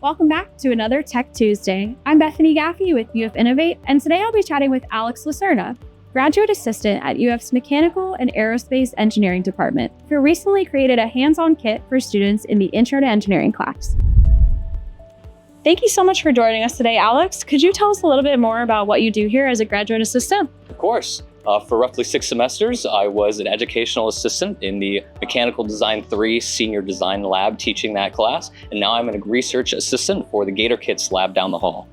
Welcome back to another Tech Tuesday. I'm Bethany Gaffey with UF Innovate, and today I'll be chatting with Alex Lacerna, graduate assistant at UF's Mechanical and Aerospace Engineering Department, who recently created a hands-on kit for students in the Intro to Engineering class. Thank you so much for joining us today, Alex. Could you tell us a little bit more about what you do here as a graduate assistant? Of course. For roughly 6 semesters, I was an educational assistant in the Mechanical Design 3 Senior Design Lab teaching that class, and now I'm a research assistant for the GatorKits lab down the hall.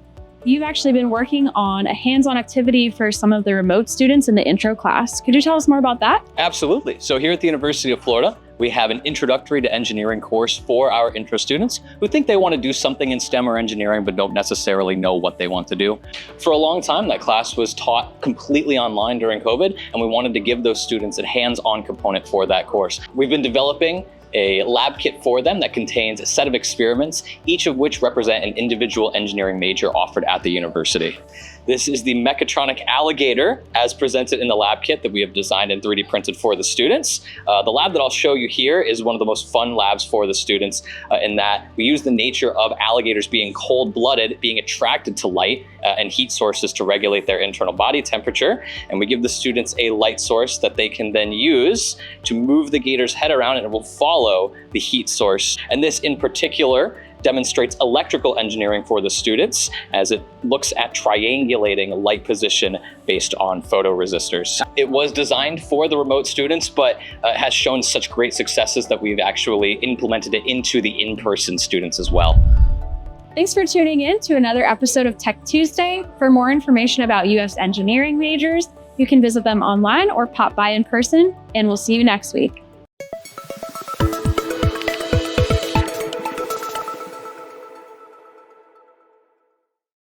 You've actually been working on a hands-on activity for some of the remote students in the intro class. Could you tell us more about that? Absolutely. So here at the University of Florida, we have an Introductory to Engineering course for our intro students who think they want to do something in STEM or engineering but don't necessarily know what they want to do. For a long time, that class was taught completely online during COVID, and we wanted to give those students a hands-on component for that course. We've been developing a lab kit for them that contains a set of experiments, each of which represent an individual engineering major offered at the university. This is the mechatronic alligator as presented in the lab kit that we have designed and 3D printed for the students. The lab that I'll show you here is one of the most fun labs for the students in that we use the nature of alligators being cold-blooded, being attracted to light and heat sources to regulate their internal body temperature. And we give the students a light source that they can then use to move the gator's head around, and it will follow the heat source. And this in particular demonstrates electrical engineering for the students as it looks at triangulating light position based on photoresistors. It was designed for the remote students, but has shown such great successes that we've actually implemented it into the in-person students as well. Thanks for tuning in to another episode of Tech Tuesday. For more information about UF's engineering majors, you can visit them online or pop by in person, and we'll see you next week.